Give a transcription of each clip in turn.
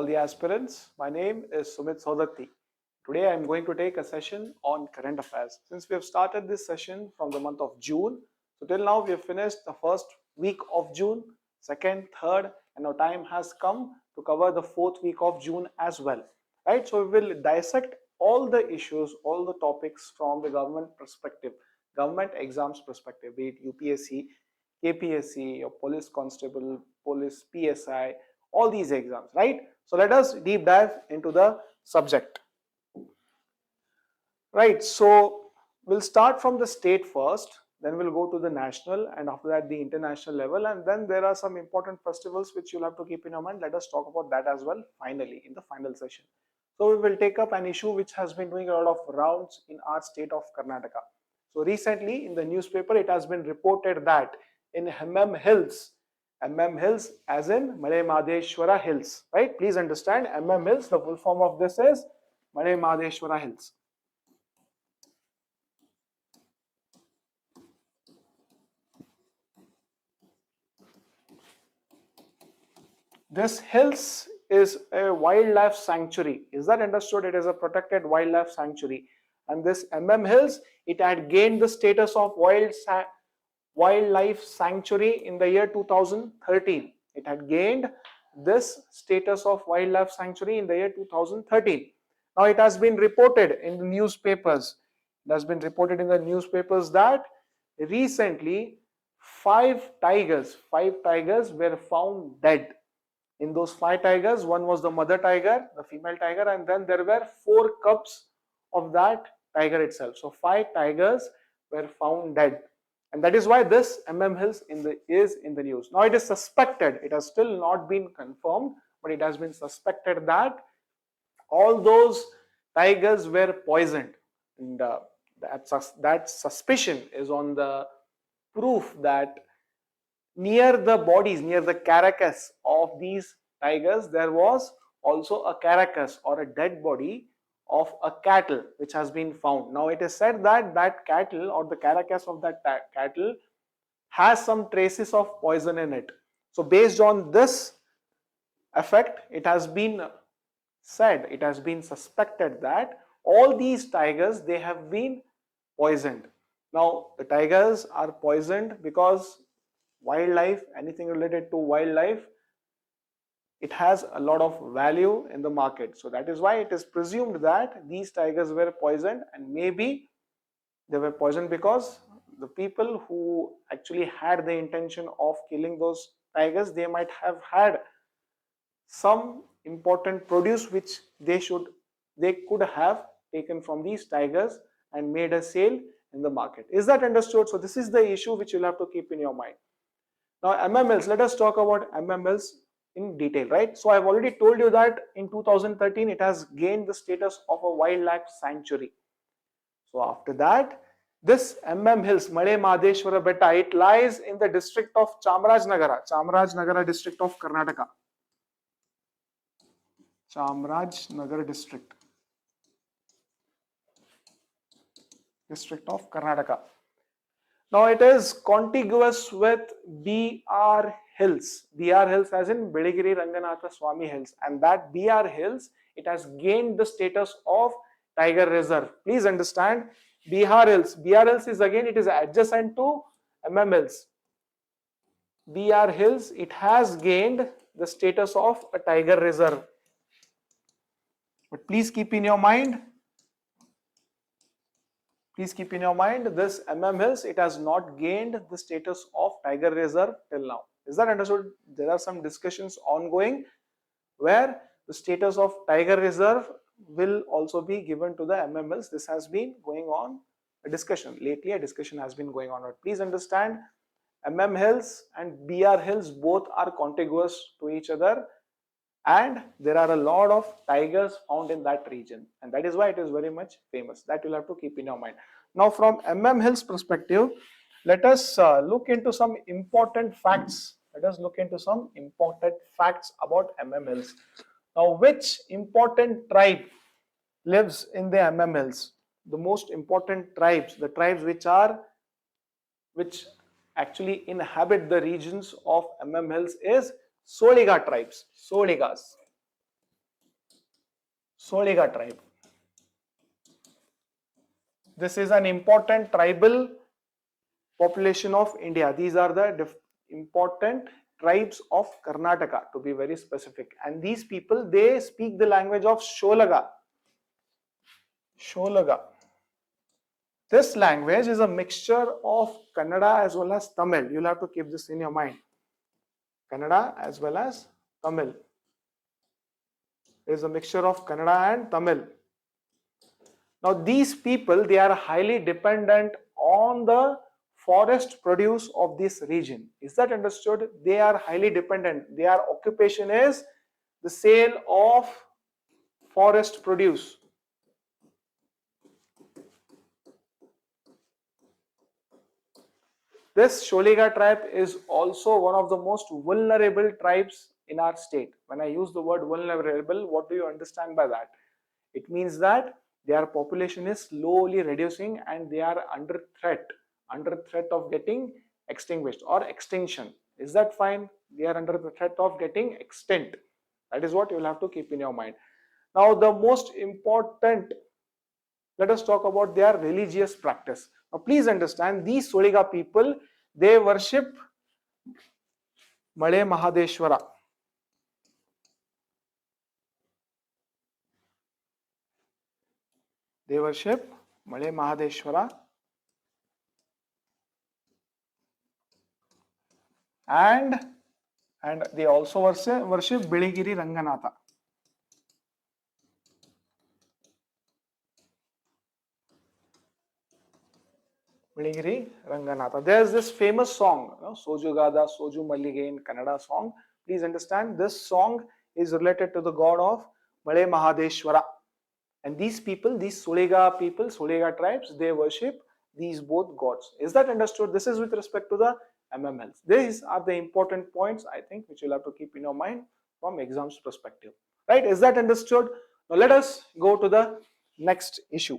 all the aspirants. My name is Sumeet. Today I am going to take a session on current affairs. Since we have started this session from the month of June, so till now we have finished the first week of June, second, third, and now time has come to cover the fourth week of June as well. Right? So we will dissect all the issues, all the topics from the government perspective, government exams perspective, be it UPSC, KPSC, or police constable, police PSI, all these exams, right? So let us deep dive into the subject. Right, so we'll start from the state first, then we'll go to the national, and after that the international level, and then there are some important festivals which you'll have to keep in your mind. Let us talk about that as well finally in the final session. So we will take up an issue which has been doing a lot of rounds in our state of Karnataka. So recently in the newspaper it has been reported that in Hills as in Male Madheshwara Hills, right? Please understand, Hills, the full form of this is Male Madheshwara Hills. This hills is a wildlife sanctuary. Is that understood? It is a protected wildlife sanctuary. And this Hills, it had gained the status of wildlife sanctuary in the year 2013. It had gained this status of wildlife sanctuary in the year 2013. Now it has been reported in the newspapers. It has been reported in the newspapers that recently five tigers were found dead. In those 5 tigers, one was the mother tiger, the female tiger, and then there were 4 cubs of that tiger itself. So 5 tigers were found dead, and that is why this Hills is in the news. Now it is suspected, it has still not been confirmed, but it has been suspected that all those tigers were poisoned, and that suspicion is on the proof that near the bodies, near the carcass of these tigers, there was also a carcass or a dead body of a cattle which has been found. Now it is said that that cattle or the carcass of that cattle has some traces of poison in it. So based on this effect, it has been said, it has been suspected that all these tigers, they have been poisoned. Now the tigers are poisoned because wildlife, anything related to wildlife, it has a lot of value in the market. So that is why it is presumed that these tigers were poisoned, and maybe they were poisoned because the people who actually had the intention of killing those tigers, they might have had some important produce which they could have taken from these tigers and made a sale in the market. Is that understood? So this is the issue which you'll have to keep in your mind. Now Hills, let us talk about Hills in detail, right? So I've already told you that in 2013 it has gained the status of a wildlife sanctuary. So after that, this Hills, Male Madheshwara Betta, it lies in the district of Chamarajnagara district of Karnataka. Chamarajnagara district of Karnataka. Now it is contiguous with BR Hills. BR Hills as in Beligiri Ranganatha Swami Hills, and that BR Hills, it has gained the status of Tiger Reserve. Please understand, BR Hills is again, it is adjacent to Hills. BR Hills, it has gained the status of a Tiger Reserve. But please keep in your mind, this Hills, it has not gained the status of Tiger Reserve till now. Is that understood? There are some discussions ongoing where the status of Tiger Reserve will also be given to the Hills. This has been going on, a discussion. Lately a discussion has been going on. But please understand, Hills and BR Hills both are contiguous to each other, and there are a lot of tigers found in that region, and that is why it is very much famous. That you'll have to keep in your mind. Now from Hills perspective, let us look into some important facts. About Hills. Now, which important tribe lives in the Hills? The most important tribes, the tribes which actually inhabit the regions of Hills is Soliga tribes. Soligas. Soliga tribe. This is an important tribal population of India. These are the important tribes of Karnataka, to be very specific. And these people, they speak the language of Sholaga. Sholaga. This language is a mixture of Kannada as well as Tamil. You'll have to keep this in your mind. Kannada as well as Tamil. It is a mixture of Kannada and Tamil. Now these people, they are highly dependent on the forest produce of this region. Is that understood? They are highly dependent. Their occupation is the sale of forest produce. This Sholiga tribe is also one of the most vulnerable tribes in our state. When I use the word vulnerable, what do you understand by that? It means that their population is slowly reducing and they are under threat of getting extinguished or extinction. Is that fine? They are under the threat of getting extinct. That is what you will have to keep in your mind. Now the most important, let us talk about their religious practice. Now please understand, these Soliga people, they worship Male Mahadeshwara. They worship Male Mahadeshwara and they also worship Biligiri Ranganatha. Biligiri Ranganatha. There is this famous song, Soju Gada, Soju Mallige in Kannada song. Please understand, this song is related to the god of Male Mahadeshwara. And these people, these Soliga people, Soliga tribes, they worship these both gods. Is that understood? This is with respect to the MMLs. These are the important points, I think, which you'll have to keep in your mind from exams perspective. Right? Is that understood? Now let us go to the next issue.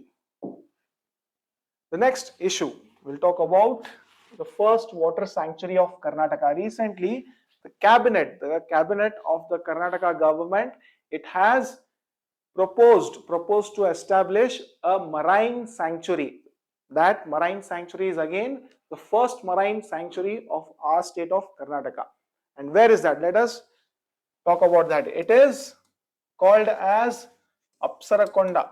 The next issue, we'll talk about the first water sanctuary of Karnataka. Recently, the cabinet of the Karnataka government, it has proposed to establish a marine sanctuary. That marine sanctuary is again the first marine sanctuary of our state of Karnataka. And where is that? Let us talk about that. It is called as Apsarakonda.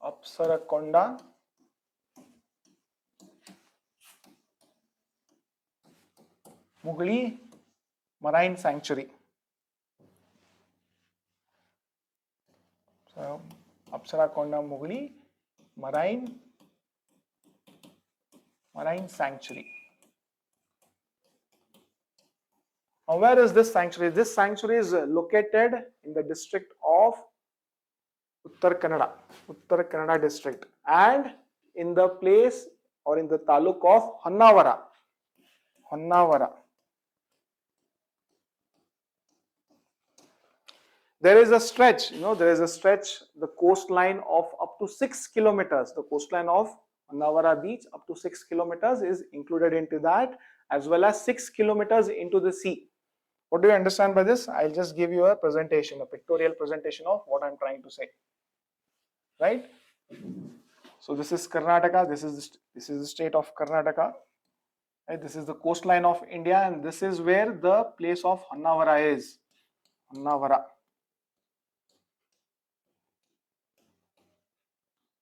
Apsarakonda Mugli Marine Sanctuary. So, Apsarakonda Mugli Marine Sanctuary. Now, where is this sanctuary? This sanctuary is located in the district of Uttar Kannada district, and in the place or in the taluk of Honnavara. There is a stretch, the coastline of up to 6 kilometers. The coastline of Honnavara beach up to 6 kilometers is included into that, as well as 6 kilometers into the sea. What do you understand by this? I'll just give you a presentation, a pictorial presentation of what I'm trying to say. Right? So this is Karnataka. This is the state of Karnataka. Right? This is the coastline of India, and this is where the place of Honnavara is. Honnavara.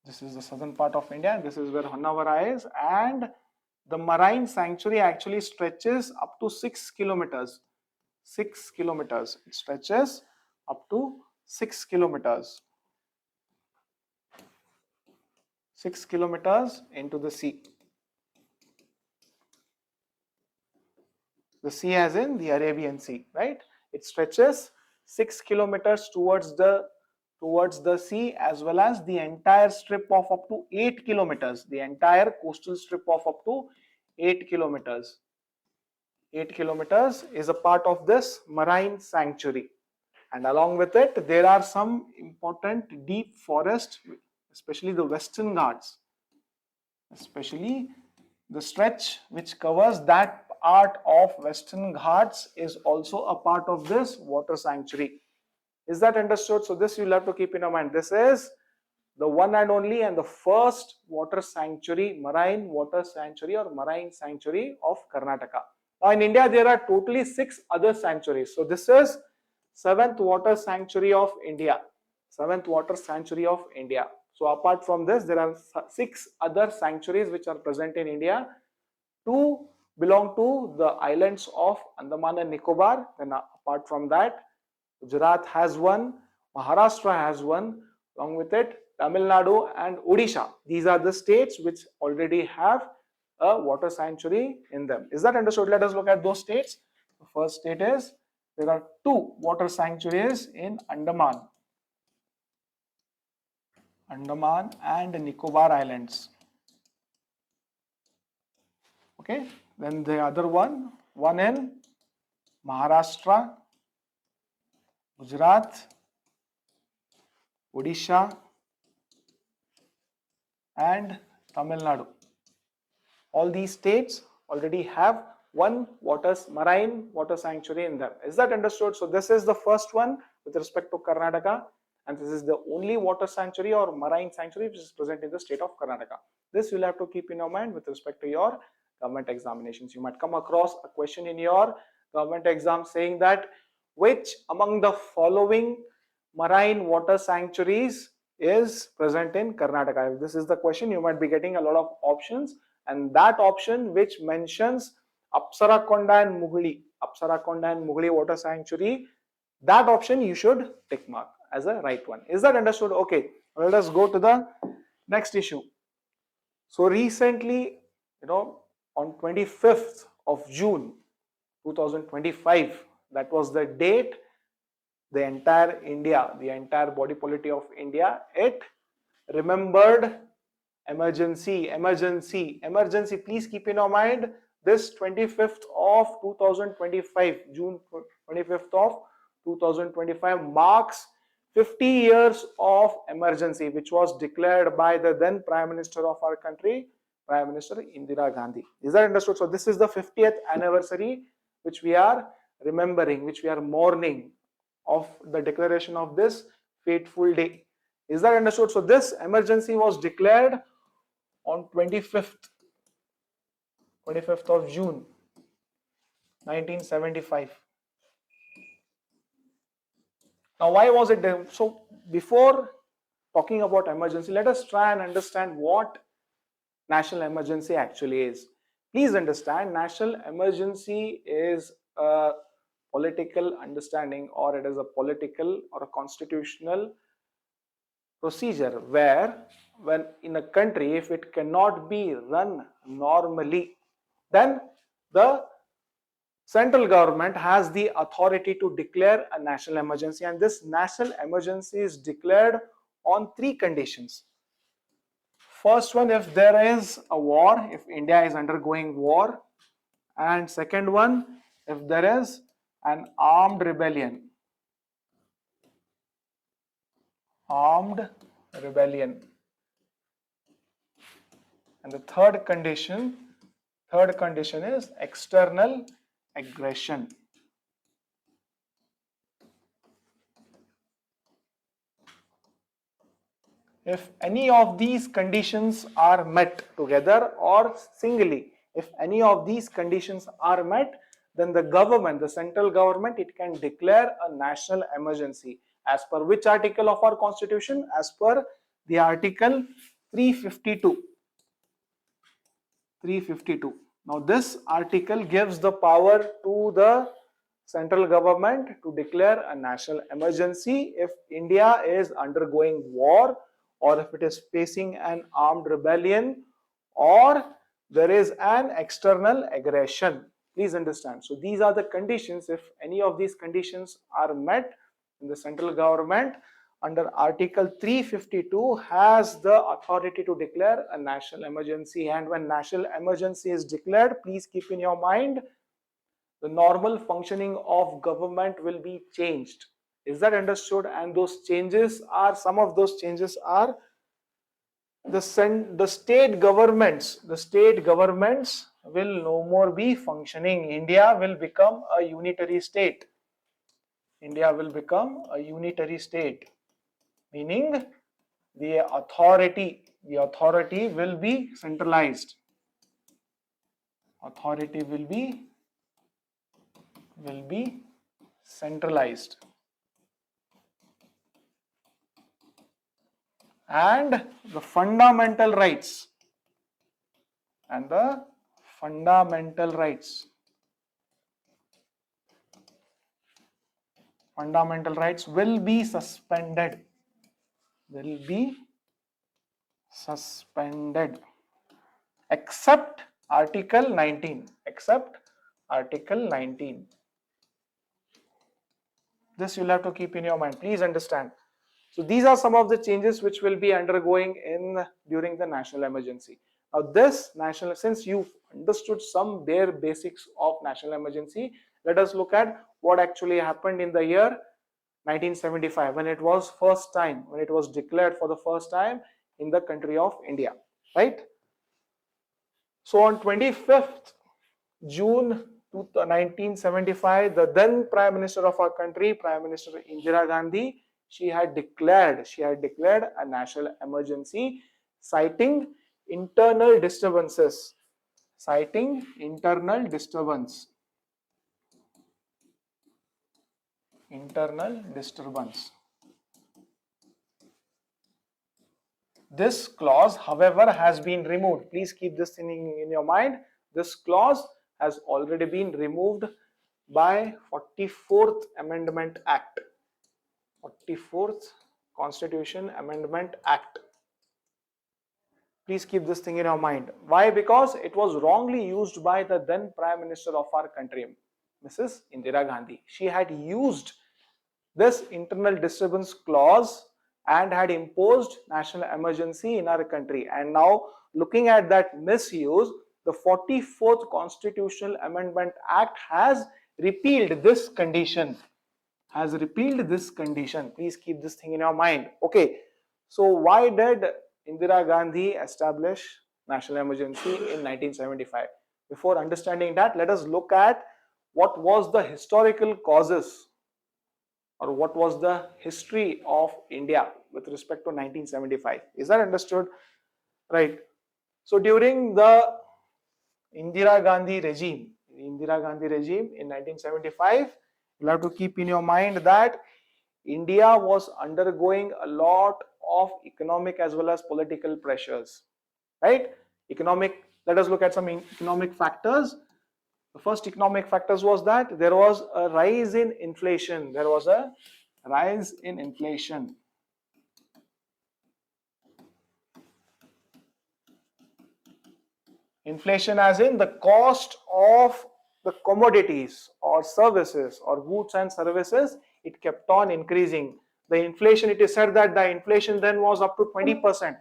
This is the southern part of India, and this is where Honnavara is. And the marine sanctuary actually stretches up to 6 kilometers. 6 kilometers. It stretches up to 6 kilometers. 6 kilometers into the sea. The sea as in the Arabian Sea, right? It stretches 6 kilometers towards the sea, as well as the entire strip of up to 8 kilometers. The entire coastal strip of up to 8 kilometers. 8 kilometers is a part of this marine sanctuary. And along with it, there are some important deep forests, especially the Western Ghats, especially the stretch which covers that part of Western Ghats is also a part of this water sanctuary. Is that understood? So this you'll have to keep in your mind. This is the one and only and the first water sanctuary, marine water sanctuary or marine sanctuary of Karnataka. Now in India, there are totally 6 other sanctuaries. So this is 7th water sanctuary of India. 7th water sanctuary of India. So apart from this, there are 6 other sanctuaries which are present in India. 2 belong to the islands of Andaman and Nicobar. Then apart from that, Gujarat has one, Maharashtra has one, along with it Tamil Nadu and Odisha. These are the states which already have a water sanctuary in them. Is that understood? Let us look at those states. The first state is, there are 2 water sanctuaries in Andaman and Nicobar Islands. Okay, then the other one in Maharashtra, Gujarat, Odisha and Tamil Nadu. All these states already have one marine water sanctuary in them. Is that understood? So this is the first one with respect to Karnataka, and this is the only water sanctuary or marine sanctuary which is present in the state of Karnataka. This you'll have to keep in your mind with respect to your government examinations. You might come across a question in your government exam saying that which among the following marine water sanctuaries is present in Karnataka. If this is the question, you might be getting a lot of options, and that option which mentions Apsarakonda and Mughli water sanctuary, that option you should tick mark as a right one. Is that understood? Okay, let us go to the next issue. So recently, on 25th of June 2025, that was the date the entire India, the entire body politic of India, it remembered emergency. Please keep in your mind, this 25th of 2025, June 25th of 2025 marks 50 years of emergency, which was declared by the then Prime Minister of our country, Prime Minister Indira Gandhi. Is that understood? So this is the 50th anniversary which we are remembering, which we are mourning of the declaration of this fateful day. Is that understood? So this emergency was declared on 25th of June 1975. Now why was it there? So before talking about emergency, let us try and understand what national emergency actually is. Please understand, national emergency is a political understanding, or it is a political or a constitutional procedure where, when in a country, if it cannot be run normally, then the central government has the authority to declare a national emergency, and this national emergency is declared on 3 conditions. First one, if there is a war, if India is undergoing war, and second one, if there is an armed rebellion. And the third condition is external aggression. If any of these conditions are met together or singly, if any of these conditions are met, then the government, the central government, it can declare a national emergency. As per which article of our constitution? As per the article 352. Now this article gives the power to the central government to declare a national emergency if India is undergoing war, or if it is facing an armed rebellion, or there is an external aggression. Please understand. So these are the conditions. If any of these conditions are met, then the central government under Article 352 has the authority to declare a national emergency. And when national emergency is declared, please keep in your mind, the normal functioning of government will be changed. Is that understood? And those changes are, some of those changes are, the state governments will no more be functioning. India will become a unitary state. India will become a unitary state, meaning the authority will be centralized. Authority will be centralized. And the fundamental rights will be suspended, except Article 19. This you'll have to keep in your mind. Please understand. So these are some of the changes which will be undergoing during the national emergency. Now since you've understood some bare basics of national emergency, let us look at what actually happened in the year 1975 when it was declared for the first time in the country of India, right? So on 25th June 1975, the then Prime Minister of our country, Prime Minister Indira Gandhi, she had declared a national emergency, citing internal disturbance. This clause, however, has been removed. Please keep this thing in your mind. This clause has already been removed by 44th Amendment Act. 44th Constitution Amendment Act. Please keep this thing in your mind. Why? Because it was wrongly used by the then Prime Minister of our country, Mrs. Indira Gandhi. She had used this internal disturbance clause and had imposed national emergency in our country. And now, looking at that misuse, the 44th Constitutional Amendment Act has repealed this condition. Please keep this thing in your mind. Okay, so why did Indira Gandhi establish national emergency in 1975? Before understanding that, let us look at what was the historical causes or what was the history of India with respect to 1975. Is that understood? Right. So during the Indira Gandhi regime in 1975, you have to keep in your mind that India was undergoing a lot of economic as well as political pressures, right? Let us look at some economic factors. The first economic factors was that there was a rise in inflation. Inflation as in the cost of the commodities or services or goods and services, it kept on increasing. The inflation, it is said that the inflation then was up to 20%.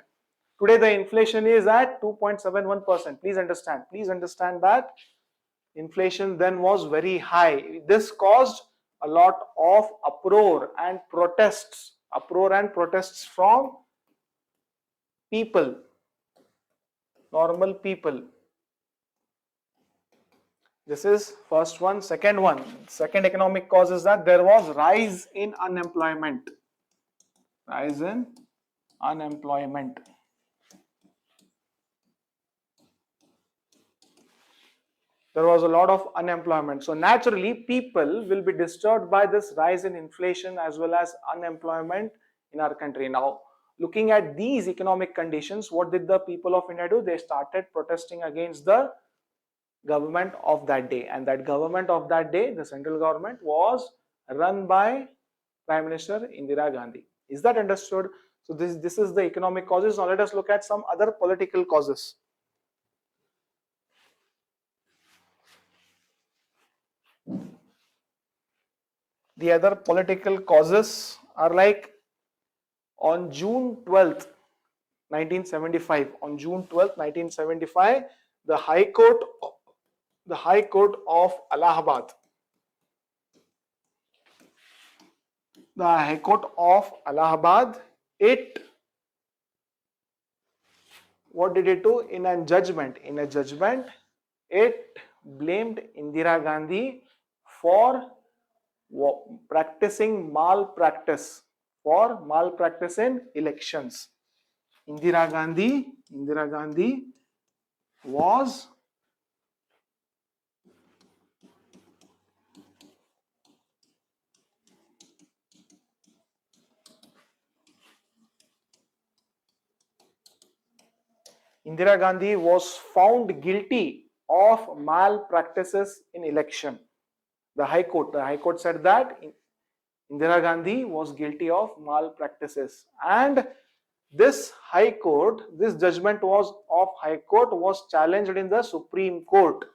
Today the inflation is at 2.71%. Please understand that inflation then was very high. This caused a lot of uproar and protests from people, normal people. This is first one. Second economic cause is that there was rise in unemployment. There was a lot of unemployment. So naturally, people will be disturbed by this rise in inflation as well as unemployment in our country. Now, looking at these economic conditions, what did the people of India do? They started protesting against the government of that day, and that government of that day, the central government, was run by Prime Minister Indira Gandhi. Is that understood? So this is the economic causes. Now let us look at some other political causes. The other political causes are like on June 12th, 1975. On June 12th, 1975, the High Court of Allahabad. The High Court of Allahabad, what did it do? In a judgment, it blamed Indira Gandhi for practicing malpractice, for malpractice in elections. Indira Gandhi was found guilty of malpractices in election. The High Court said that Indira Gandhi was guilty of malpractices, and this judgment of High Court was challenged in the Supreme Court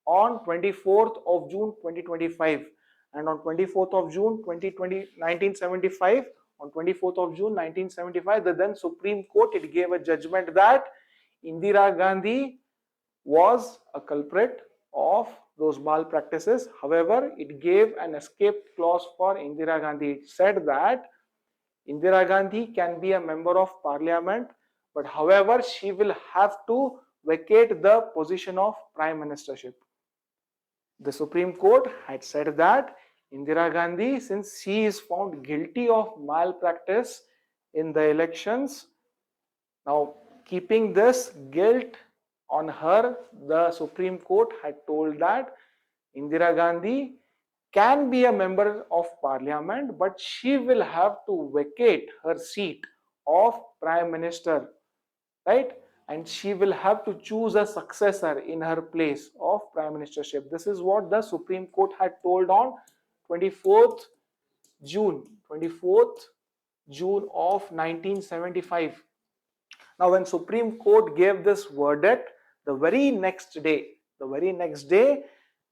on 24th of June 2025, and on 24th of June 1975, on 24th of June 1975, the then Supreme Court, it gave a judgment that Indira Gandhi was a culprit of those malpractices. However, it gave an escape clause for Indira Gandhi. It said that Indira Gandhi can be a member of parliament, but however, she will have to vacate the position of prime ministership. The Supreme Court had said that Indira Gandhi, since she is found guilty of malpractice in the elections, now keeping this guilt on her, the Supreme Court had told that Indira Gandhi can be a member of parliament, but she will have to vacate her seat of prime minister, right? And she will have to choose a successor in her place of prime ministership. This is what the Supreme Court had told on 24th June of 1975. Now, when Supreme Court gave this verdict, the very next day,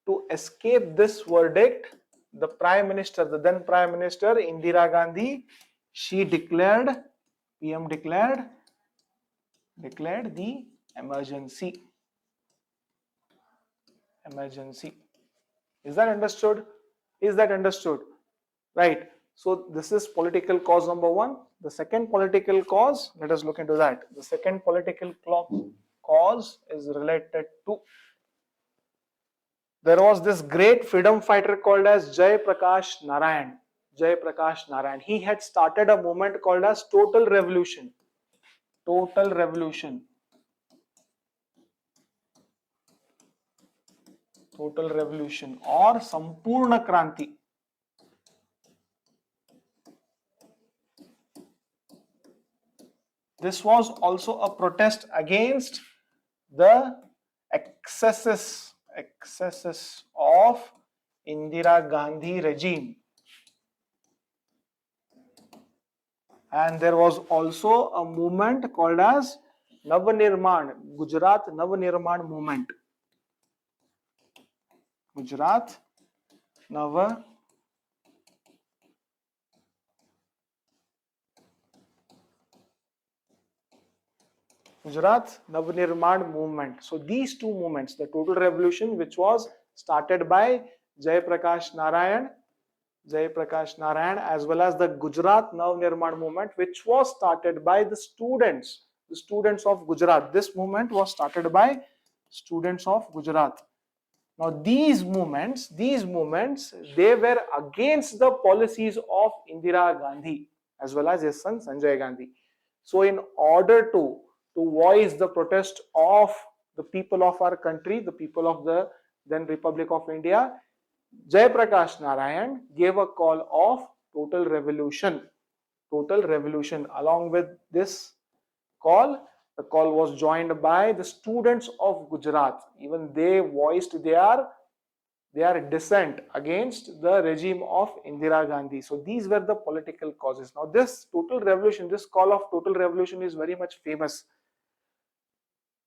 to escape this verdict, the then Prime Minister Indira Gandhi, she PM declared the emergency. Is that understood? Right. So this is political cause number one. The second political cause, let us look into that. The second political cause is related to, there was this great freedom fighter called as Jai Prakash Narayan. He had started a movement called as Total Revolution or Sampurna Kranti. This was also a protest against the excesses of Indira Gandhi regime. And there was also a movement called as Gujarat Navnirman movement. Gujarat Navnirman movement. So these two movements, the Total Revolution, which was started by Jai Prakash Narayan, as well as the Gujarat Navnirman movement, which was started by the students of Gujarat. This movement was started by students of Gujarat. Now these movements, they were against the policies of Indira Gandhi as well as his son Sanjay Gandhi. So in order to voice the protest of the people of our country, the people of the then Republic of India, Jai Prakash Narayan gave a call of total revolution. Along with this call, the call was joined by the students of Gujarat. Even they voiced their dissent against the regime of Indira Gandhi. So these were the political causes. Now this total revolution, this call of total revolution is very much famous.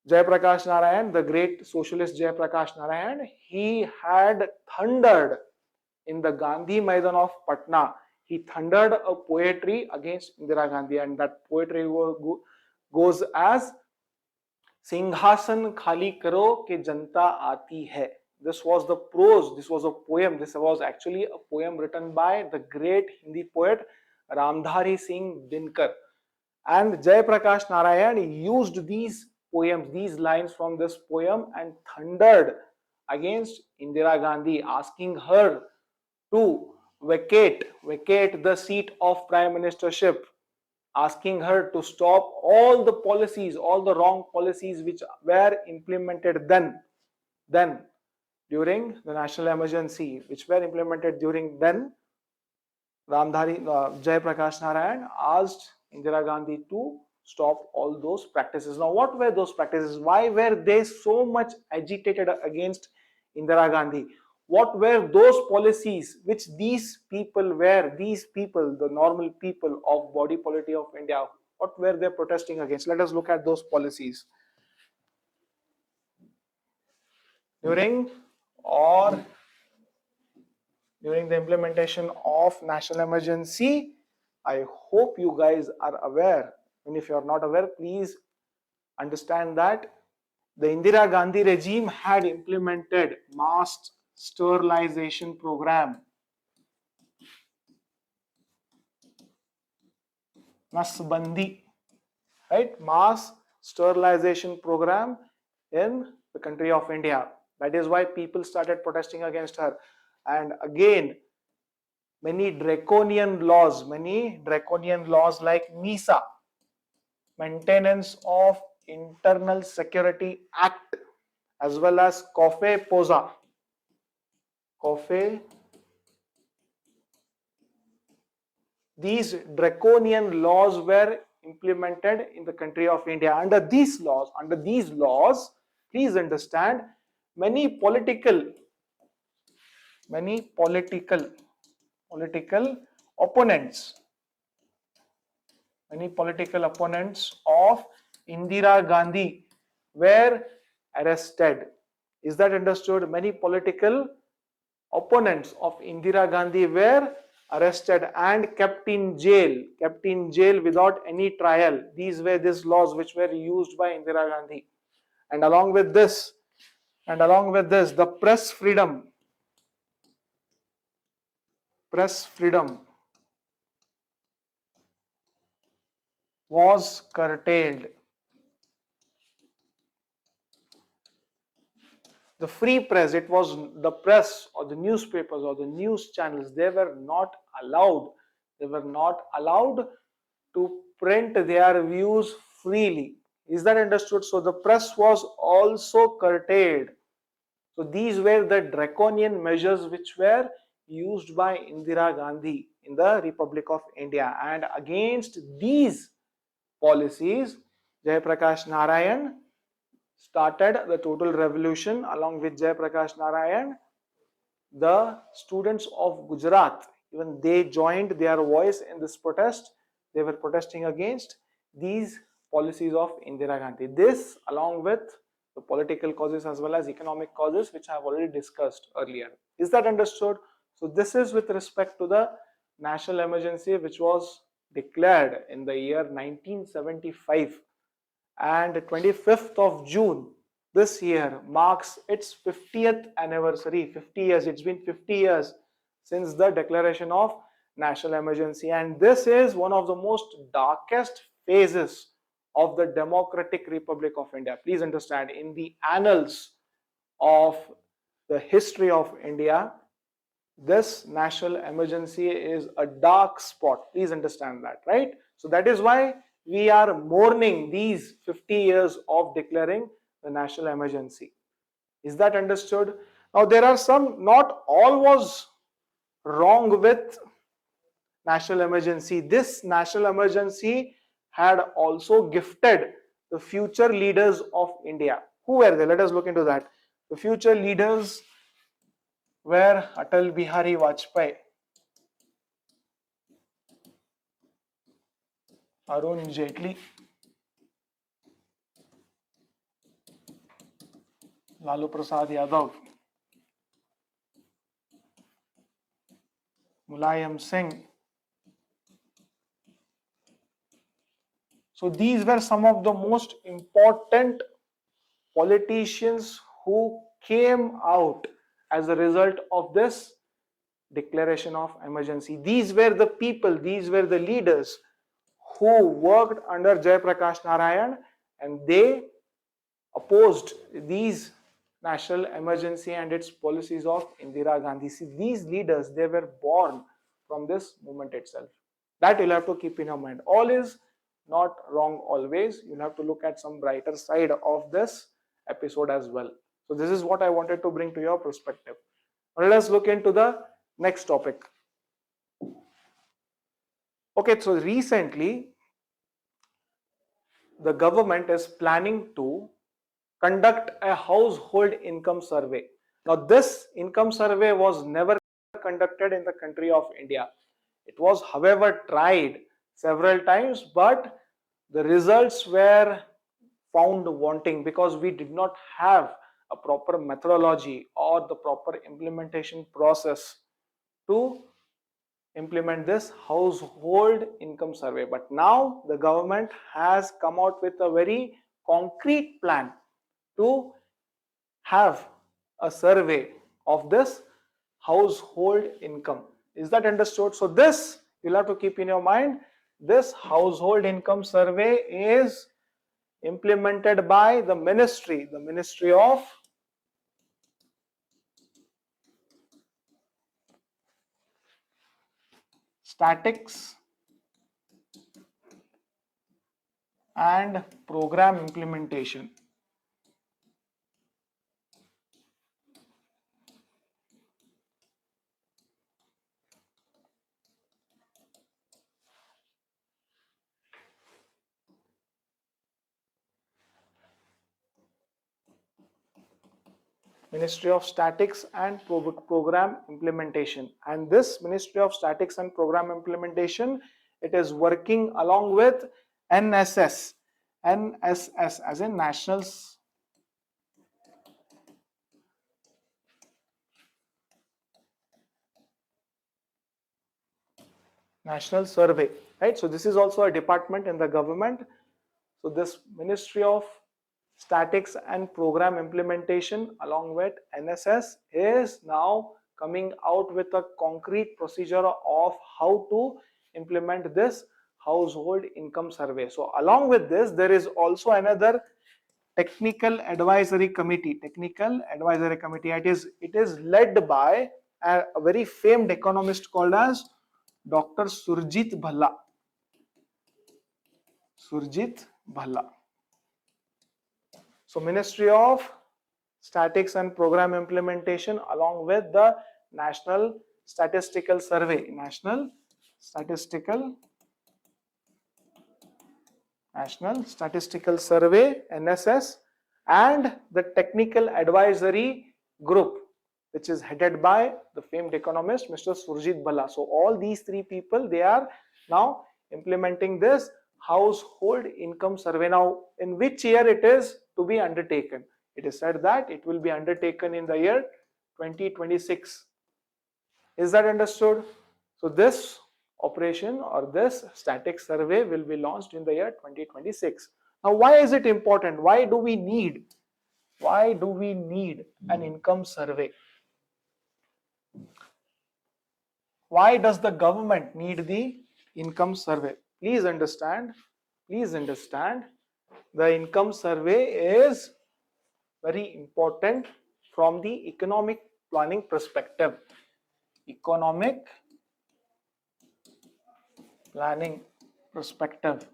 Jai Prakash Narayan, the great socialist Jai Prakash Narayan, he had thundered in the Gandhi Maidan of Patna. He thundered a poetry against Indira Gandhi, and that poetry goes as Singhasan khali karo ke janta aati hai. This was the prose, this was a poem, this was actually a poem written by the great Hindi poet Ramdhari Singh Dinkar. And Jai Prakash Narayan used these poems, these lines from this poem, and thundered against Indira Gandhi, asking her to vacate the seat of prime ministership, asking her to stop all the policies, all the wrong policies which were implemented then during the national emergency, which were implemented during then. Jay Prakash Narayan asked Indira Gandhi to stop all those practices. Now, what were those practices? Why were they so much agitated against Indira Gandhi? What were those policies which these people, the normal people of body polity of India, what were they protesting against? Let us look at those policies. During the implementation of national emergency, I hope you guys are aware, and if you are not aware, please understand that the Indira Gandhi regime had implemented mass sterilization program, Nasbandi, right? Mass sterilization program in the country of India. That is why people started protesting against her. And again, many draconian laws like MISA, Maintenance of Internal Security Act, as well as COFE, these draconian laws were implemented in the country of India. Under these laws, please understand, many political opponents of Indira Gandhi were arrested. Is that understood? Many political opponents of Indira Gandhi were arrested and kept in jail without any trial. These were these laws which were used by Indira Gandhi. And along with this, the press freedom was curtailed. The free press, it was the press or the newspapers or the news channels, they were not allowed to print their views freely. Is that understood? So the press was also curtailed. So these were the draconian measures which were used by Indira Gandhi in the Republic of India. And against these policies, Jai Prakash Narayan started the total revolution. Along with Jai Prakash Narayan, the students of Gujarat, even they joined their voice in this protest. They were protesting against these policies of Indira Gandhi. This, along with the political causes as well as economic causes, which I have already discussed earlier. Is that understood? So this is with respect to the national emergency which was declared in the year 1975, and 25th of June this year marks its 50th anniversary. 50 years, it's been 50 years since the declaration of national emergency, and this is one of the most darkest phases of the Democratic Republic of India. Please understand, in the annals of the history of India, this national emergency is a dark spot. Please understand that, right? So that is why we are mourning these 50 years of declaring the national emergency. Is that understood? Now there are some, not all was wrong with national emergency. This national emergency had also gifted the future leaders of India. Who were they? Let us look into that. The future leaders were Atal Bihari Vajpayee, Arun Jaitley, Lalu Prasad Yadav, Mulayam Singh. So these were some of the most important politicians who came out as a result of this declaration of emergency. These were the people, these were the leaders who worked under Jai Prakash Narayan, and they opposed these national emergency and its policies of Indira Gandhi. See, these leaders, they were born from this movement itself. That you'll have to keep in your mind. All is not wrong always. You'll have to look at some brighter side of this episode as well. So this is what I wanted to bring to your perspective. Now let's look into the next topic. Okay, so recently the government is planning to conduct a household income survey. Now this income survey was never conducted in the country of India. It was, however, tried several times, but the results were found wanting because we did not have a proper methodology or the proper implementation process to implement this household income survey. But now the government has come out with a very concrete plan to have a survey of this household income. Is that understood? So this you'll have to keep in your mind. This household income survey is implemented by the Ministry of Statistics and Program Implementation. Ministry of Statistics and Program Implementation. And this Ministry of Statistics and Program Implementation, it is working along with NSS as in National Survey, right? So this is also a department in the government. So this Ministry of Statistics and Program Implementation along with NSS is now coming out with a concrete procedure of how to implement this household income survey. So along with this, there is also another technical advisory committee. It is led by a very famed economist called as Dr. Surjit Bhalla. So Ministry of Statistics and Program Implementation along with the National Statistical Survey, National Statistical Survey, NSS, and the Technical Advisory Group, which is headed by the famed economist Mr. Surjit Bhalla. So all these three people, they are now implementing this household income survey. Now, in which year it is to be undertaken? It is said that it will be undertaken in the year 2026. Is that understood? So this operation or this static survey will be launched in the year 2026. Now, why is it important? Why do we need an income survey? Why does the government need the income survey? Please understand, the income survey is very important from the economic planning perspective. Economic planning perspective.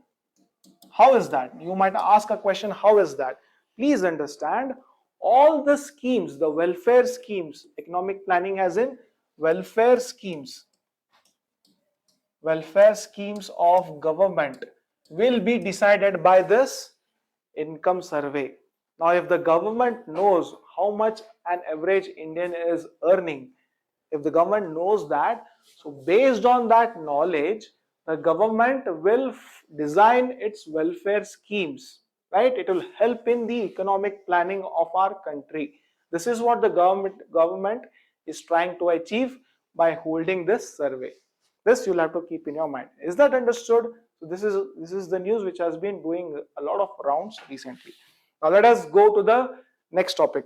How is that? You might ask a question, how is that? Please understand, all the schemes, the welfare schemes, economic planning as in welfare schemes of government will be decided by this income survey. Now, if the government knows how much an average Indian is earning, if the government knows that, so based on that knowledge, the government will design its welfare schemes, right? It will help in the economic planning of our country. This is what the government is trying to achieve by holding this survey. This you'll have to keep in your mind. Is that understood? So this is the news which has been doing a lot of rounds recently. Now let us go to the next topic.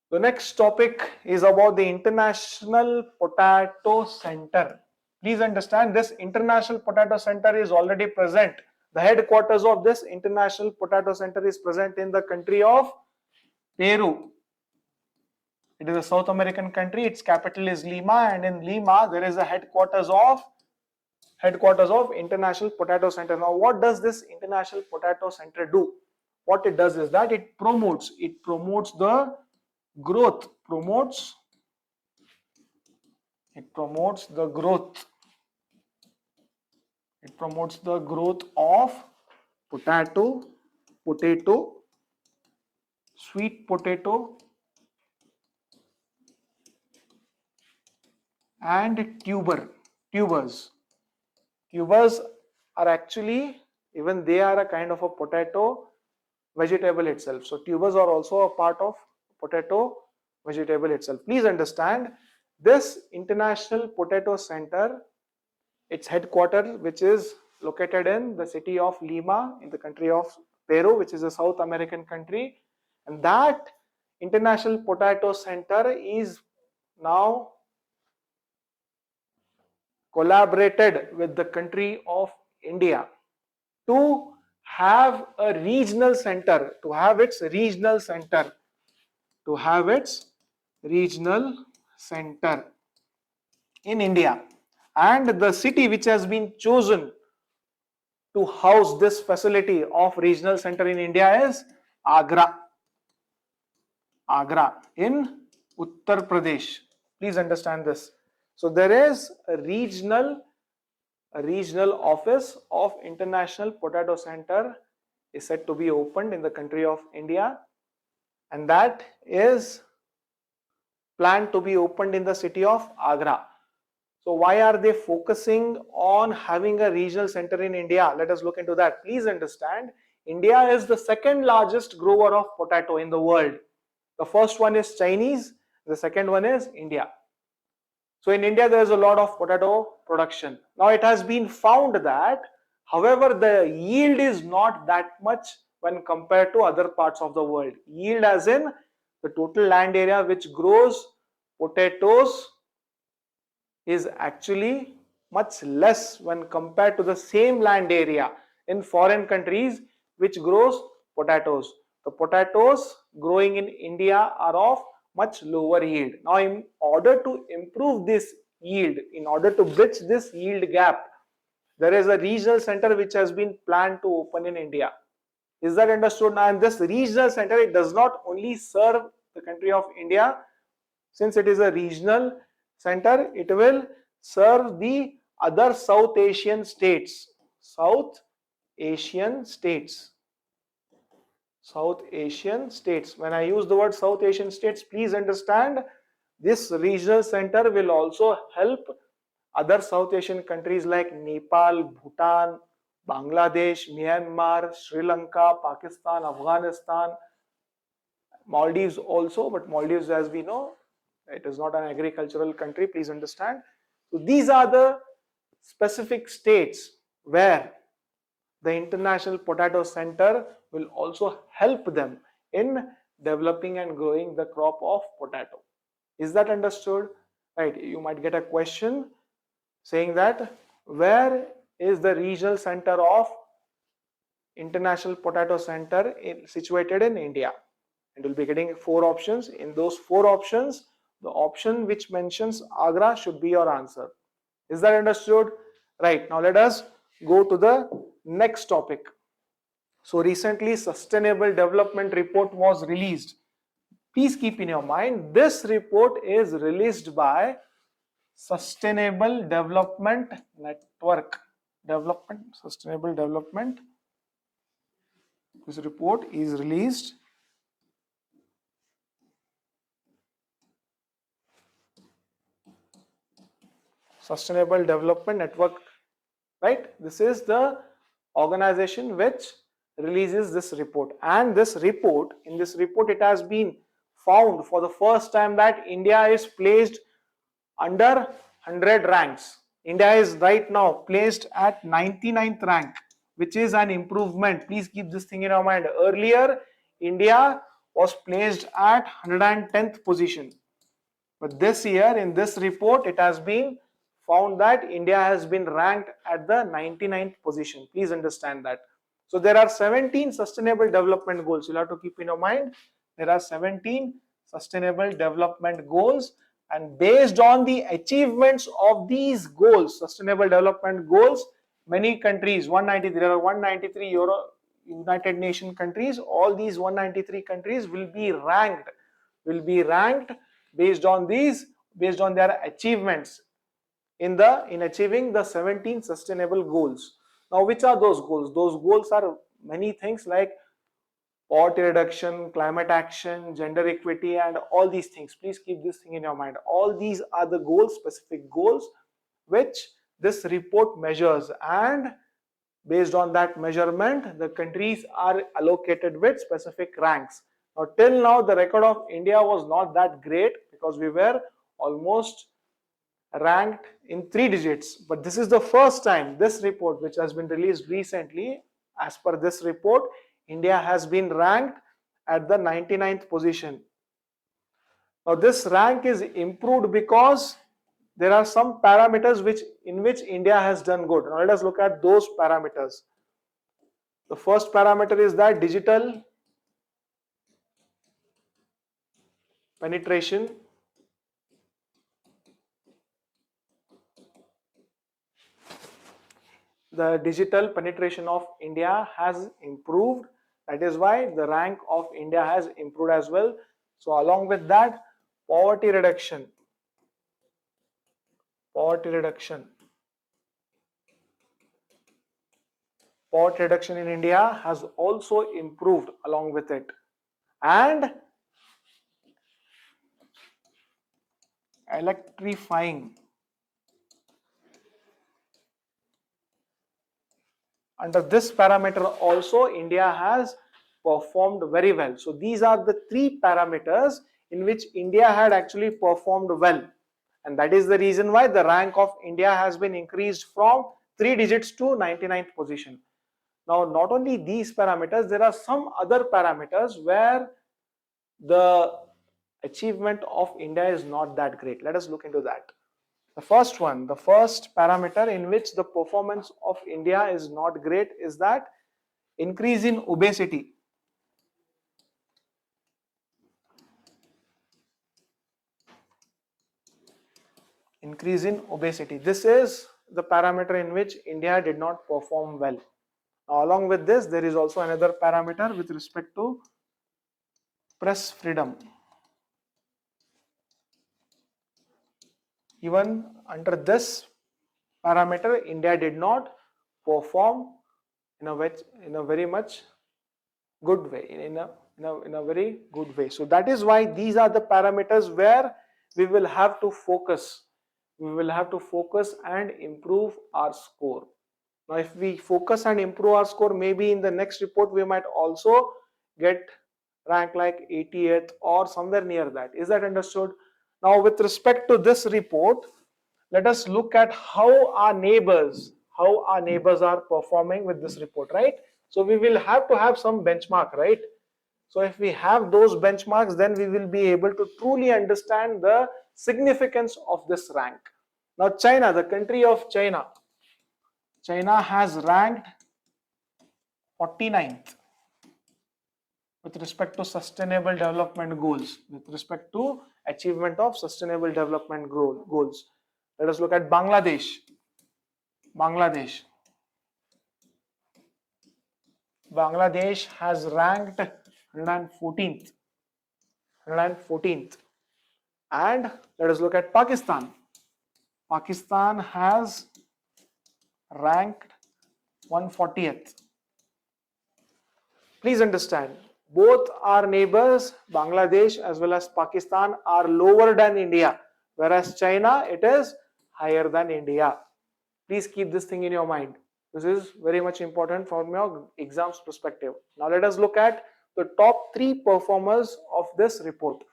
The next topic is about the International Potato Center. Please understand, this International Potato Center is already present. The headquarters of this International Potato Center is present in the country of Peru. It is a South American country. Its capital is Lima, and in Lima there is a headquarters of International Potato Center. Now, what does this International Potato Center do? What it does is that it promotes the growth, it promotes the growth of potato, sweet potato, and tubers. Tubers are actually, even they are a kind of a potato vegetable itself. So tubers are also a part of potato vegetable itself. Please understand, this International Potato Center, its headquarters, which is located in the city of Lima in the country of Peru, which is a South American country, and that International Potato Center is now collaborated with the country of India to have a regional center, in India. And the city which has been chosen to house this facility of regional center in India is Agra in Uttar Pradesh. Please understand this. So there is a regional office of International Potato Center is said to be opened in the country of India, and that is planned to be opened in the city of Agra. So why are they focusing on having a regional center in India? Let us look into that. Please understand, India is the second largest grower of potato in the world. The first one is Chinese, the second one is India. So in India there is a lot of potato production. Now it has been found that, however, the yield is not that much when compared to other parts of the world. Yield as in the total land area which grows potatoes is actually much less when compared to the same land area in foreign countries which grows potatoes. The potatoes growing in India are of much lower yield. Now, in order to improve this yield, in order to bridge this yield gap, there is a regional center which has been planned to open in India. Is that understood now? And this regional center, it does not only serve the country of India. Since it is a regional center, it will serve the other South Asian states. South Asian states. When I use the word South Asian states, please understand, this regional center will also help other South Asian countries like Nepal, Bhutan, Bangladesh, Myanmar, Sri Lanka, Pakistan, Afghanistan, Maldives also, but Maldives, as we know, it is not an agricultural country, please understand. So these are the specific states where the International Potato Center will also help them in developing and growing the crop of potato. Is that understood? Right, you might get a question saying that where is the regional center of International Potato Center situated in India? And you'll be getting 4 options. In those 4 options, the option which mentions Agra should be your answer. Is that understood? Right, now let us go to the next topic. So recently, Sustainable Development Report was released. Please keep in your mind, this report is released by Sustainable Development Network. Sustainable Development. This report is released Sustainable Development Network, right? This is the organization which releases this report, and in this report it has been found for the first time that India is placed under 100 ranks. India is right now placed at 99th rank, which is an improvement. Please keep this thing in your mind. Earlier, India was placed at 110th position, but this year in this report it has been found that India has been ranked at the 99th position. Please understand that. So there are 17 sustainable development goals. You'll have to keep in your mind. There are 17 sustainable development goals, and based on the achievements of these goals, sustainable development goals, many countries, 193, there are 193 United Nations countries, all these 193 countries will be ranked based on their achievements in achieving the 17 sustainable goals. Now, which are those goals? Those goals are many things like poverty reduction, climate action, gender equity, and all these things. Please keep this thing in your mind. All these are the goals, specific goals, which this report measures, and based on that measurement, the countries are allocated with specific ranks. Now, till now, the record of India was not that great because we were almost ranked in 3 digits. But this is the first time this report, which has been released recently, as per this report, India has been ranked at the 99th position. Now, this rank is improved because there are some parameters in which India has done good. Now, let us look at those parameters. The first parameter is that digital penetration. The digital penetration of India has improved. That is why the rank of India has improved as well. So along with that, poverty reduction. Poverty reduction in India has also improved along with it. And electrifying. Under this parameter also, India has performed very well. So these are the 3 parameters in which India had actually performed well. And that is the reason why the rank of India has been increased from 3 digits to 99th position. Now, not only these parameters, there are some other parameters where the achievement of India is not that great. Let us look into that. The first parameter in which the performance of India is not great is that increase in obesity. Increase in obesity. This is the parameter in which India did not perform well. Now, along with this, there is also another parameter with respect to press freedom. Even under this parameter, India did not perform in a very much good way, in a very good way. So that is why these are the parameters where we will have to focus. We will have to focus and improve our score. Now, if we focus and improve our score, maybe in the next report we might also get rank like 80th or somewhere near that. Is that understood? Now, with respect to this report, let us look at how our neighbors are performing with this report, right? So we will have to have some benchmark, right? So if we have those benchmarks, then we will be able to truly understand the significance of this rank. Now, China, the country of China has ranked 49th with respect to sustainable development goals, with respect to achievement of sustainable development goals. Let us look at Bangladesh. Bangladesh has ranked 114th. And let us look at Pakistan. Pakistan has ranked 140th. Please understand, both our neighbors, Bangladesh as well as Pakistan, are lower than India, whereas China, it is higher than India. Please keep this thing in your mind. This is very much important from your exams perspective. Now let us look at the top 3 performers of this report.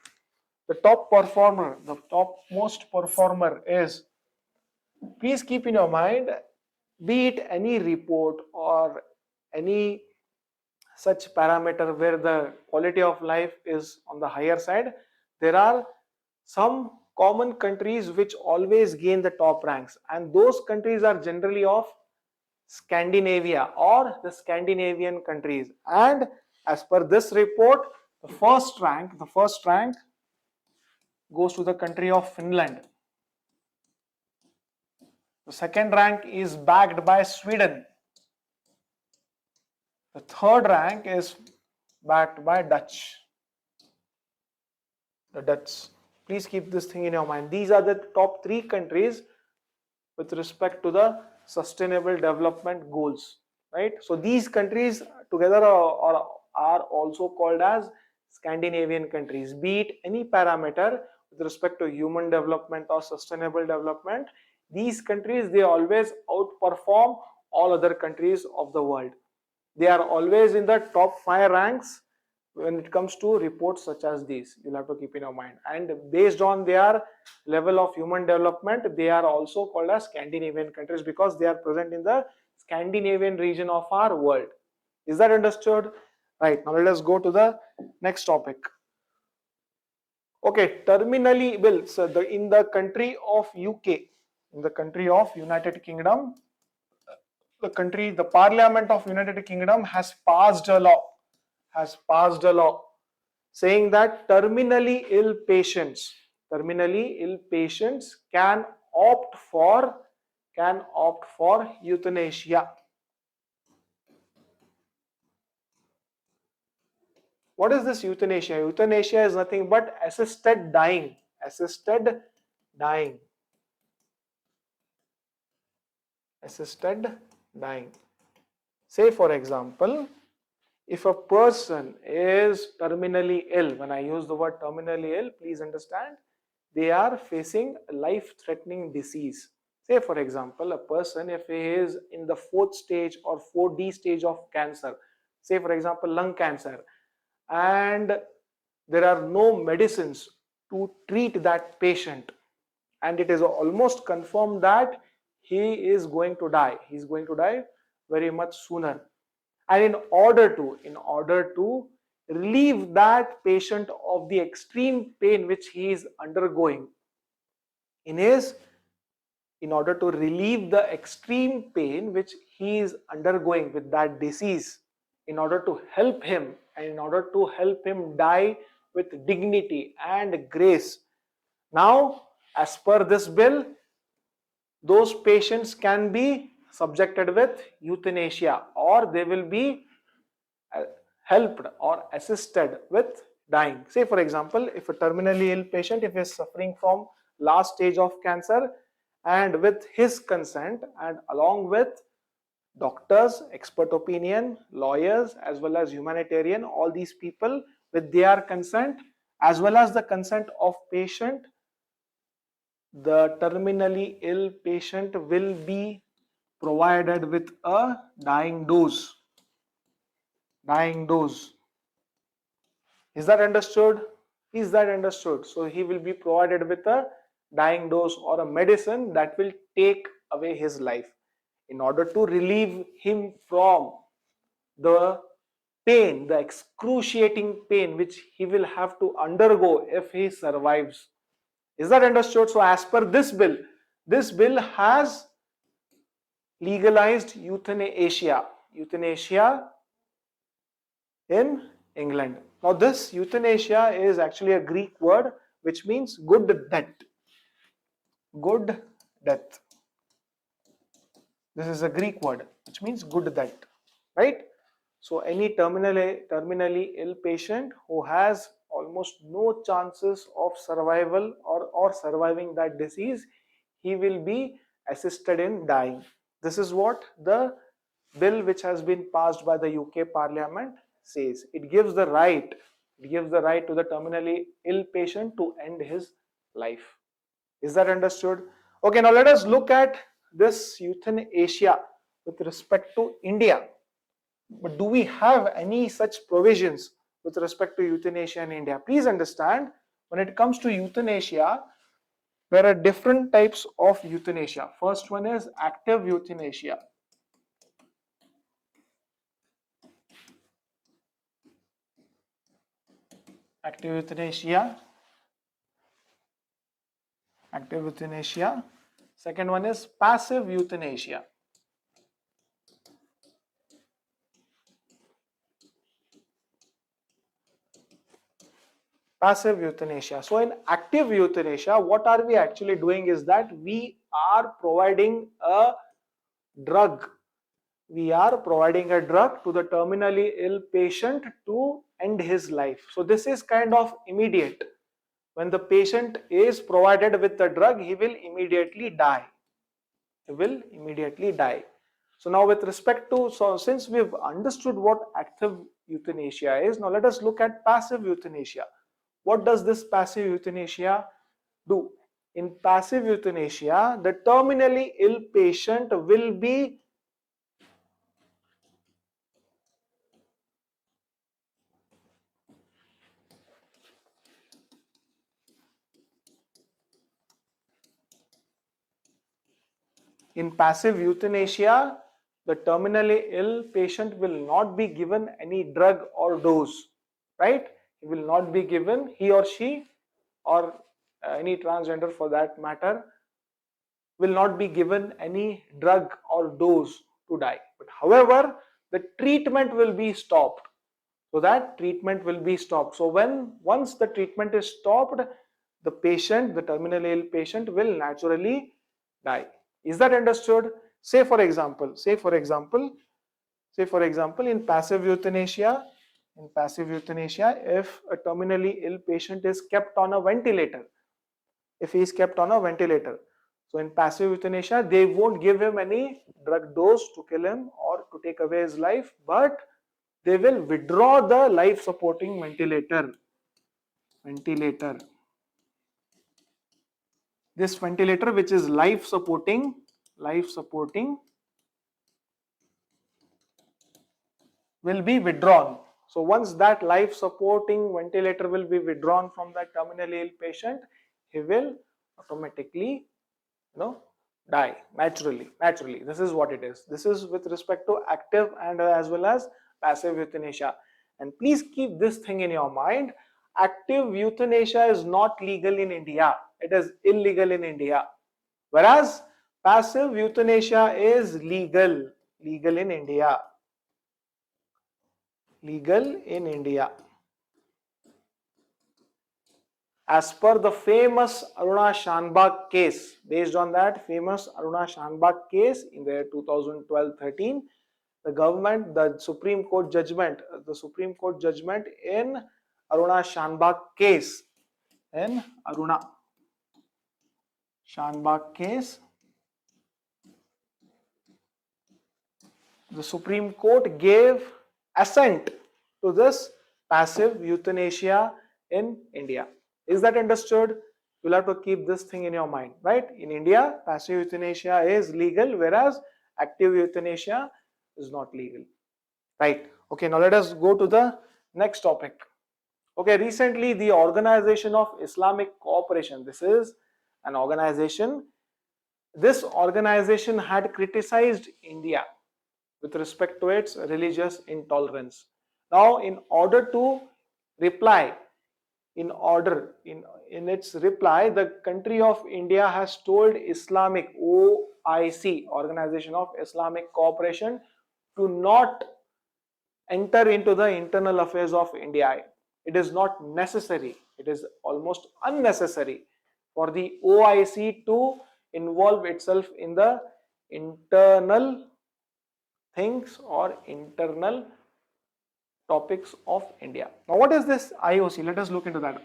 The topmost performer is, please keep in your mind, be it any report or any such parameter where the quality of life is on the higher side, there are some common countries which always gain the top ranks, and those countries are generally of Scandinavia or the Scandinavian countries. And as per this report, The first rank goes to the country of Finland. The second rank is backed by Sweden. The third rank is backed by Dutch. The Dutch. Please keep this thing in your mind. These are the top 3 countries with respect to the sustainable development goals, right? So these countries together are also called as Scandinavian countries. Be it any parameter with respect to human development or sustainable development, these countries, they always outperform all other countries of the world. They are always in the top 5 ranks when it comes to reports such as these. You'll have to keep in your mind. And based on their level of human development, they are also called as Scandinavian countries because they are present in the Scandinavian region of our world. Is that understood? Right. Now let us go to the next topic. Okay, terminally ill. So in the country of UK, in the country of United Kingdom, the Parliament of United Kingdom has passed a law saying that terminally ill patients can opt for euthanasia. What is this euthanasia? Euthanasia is nothing but assisted dying. Assisted dying. Say for example, if a person is terminally ill, when I use the word terminally ill, please understand, they are facing a life-threatening disease. Say for example, a person, if he is in the 4th stage or 4D stage of cancer, say for example lung cancer, and there are no medicines to treat that patient, and it is almost confirmed that he is going to die. He is going to die very much sooner. And in order to relieve that patient of the extreme pain which he is undergoing, in order to relieve the extreme pain which he is undergoing with that disease, in order to help him and in order to help him die with dignity and grace, now as per this bill, those patients can be subjected with euthanasia, or they will be helped or assisted with dying. Say for example, if a terminally ill patient, if he is suffering from last stage of cancer, and with his consent and along with doctors, expert opinion, lawyers, as well as humanitarian, all these people with their consent as well as the consent of patient, the terminally ill patient will be provided with a dying dose. Is that understood? So he will be provided with a dying dose or a medicine that will take away his life in order to relieve him from the pain, the excruciating pain which he will have to undergo if he survives. Is that understood? So as per this bill has legalized euthanasia in England. Now this euthanasia is actually a Greek word which means good death. This is a Greek word which means good death, right? So any terminally ill patient who has almost no chances of survival or surviving that disease, he will be assisted in dying. This is what the bill which has been passed by the UK Parliament says. It gives the right to the terminally ill patient to end his life. Is that understood? Okay, now let us look at this euthanasia with respect to India. But do we have any such provisions with respect to euthanasia in India? Please understand, when it comes to euthanasia, there are different types of euthanasia. First one is active euthanasia. Second one is passive euthanasia. Passive euthanasia. So in active euthanasia, what are we actually doing is that we are providing a drug. We are providing a drug to the terminally ill patient to end his life. So this is kind of immediate. When the patient is provided with the drug, he will immediately die. He will immediately die. So now with respect to, so since we've understood what active euthanasia is, now let us look at passive euthanasia. What does this passive euthanasia do? In passive euthanasia, the terminally ill patient will be in passive euthanasia, the terminally ill patient will not be given any drug or dose, right? He will not be given, he or she, or any transgender for that matter, will not be given any drug or dose to die. But however, the treatment will be stopped. So that treatment will be stopped. So once the treatment is stopped, the patient, the terminally ill patient, will naturally die. Is that understood? Say for example, in passive euthanasia, if a terminally ill patient is kept on a ventilator, if he is kept on a ventilator, so in passive euthanasia, they won't give him any drug dose to kill him or to take away his life, but they will withdraw the life supporting ventilator. This ventilator, which is life supporting, will be withdrawn. So once that life supporting ventilator will be withdrawn from that terminally ill patient, he will automatically, die naturally. This is what it is. This is with respect to active and as well as passive euthanasia. And please keep this thing in your mind. Active euthanasia is not legal in India. It is illegal in India. Whereas passive euthanasia is legal in India. As per the famous Aruna Shanbag case, based on that famous Aruna Shanbag case in the year 2012-13, the Supreme Court judgment in Aruna Shanbag case, the Supreme Court gave assent to this passive euthanasia in India. Is that understood? You'll have to keep this thing in your mind, right? In India, passive euthanasia is legal, whereas active euthanasia is not legal, right? Okay, now let us go to the next topic. Okay, recently the Organization of Islamic Cooperation, this is an organization, this organization had criticized India with respect to its religious intolerance. Now, in order to reply, in its reply, the country of India has told Islamic OIC, Organization of Islamic Cooperation, to not enter into the internal affairs of India. It is not necessary. It is almost unnecessary for the OIC to involve itself in the internal things or internal topics of India. Now, what is this IOC? Let us look into that.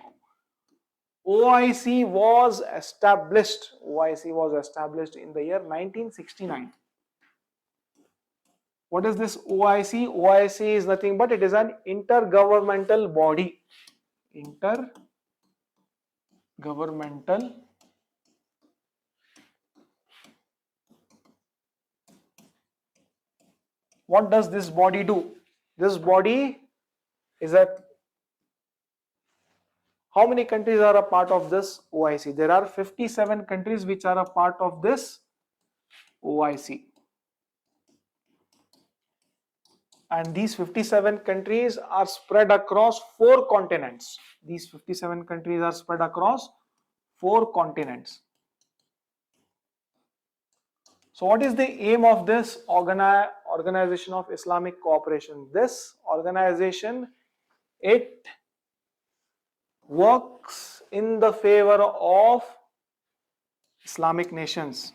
OIC was established in the year 1969. What is this OIC? OIC is nothing but it is an intergovernmental body. What does this body do? This body is how many countries are a part of this OIC? There are 57 countries which are a part of this OIC. And these 57 countries are spread across 4 continents. These 57 countries are spread across 4 continents. So what is the aim of this Organization of Islamic Cooperation? This organization, it works in the favor of Islamic nations.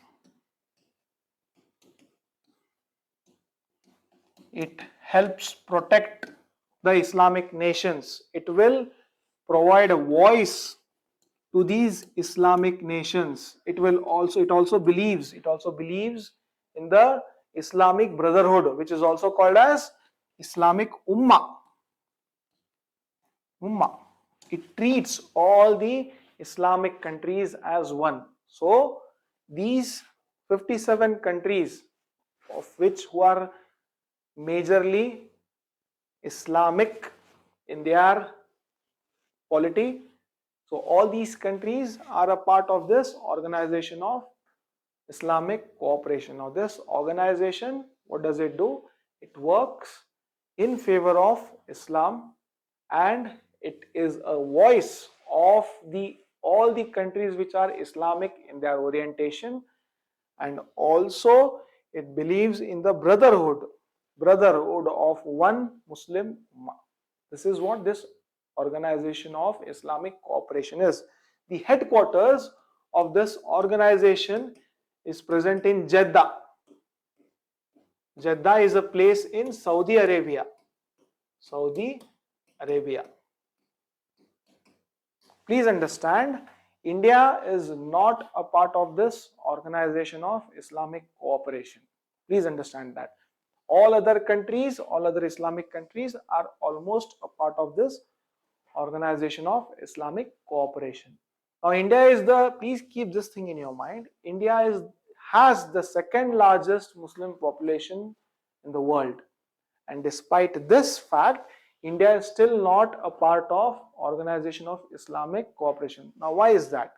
It helps protect the Islamic nations. It will provide a voice to these Islamic nations. It also believes in the Islamic Brotherhood, which is also called as Islamic Ummah. Ummah. It treats all the Islamic countries as one. So these 57 countries, of which who are majorly Islamic in their polity, so all these countries are a part of this organization of Islamic cooperation. Now this organization, what does it do? It works in favor of Islam, and it is a voice of all the countries which are Islamic in their orientation, and also it believes in the brotherhood of one Muslim Ummah. This is what this organization of Islamic cooperation is. The headquarters of this organization is present in Jeddah. Jeddah is a place in Saudi Arabia. Saudi Arabia. Please understand, India is not a part of this organization of Islamic cooperation. Please understand that. All other countries, all other Islamic countries are almost a part of this organization of Islamic cooperation. Now India is please keep this thing in your mind, has the second largest Muslim population in the world, and despite this fact, India is still not a part of Organization of Islamic Cooperation. Now why is that?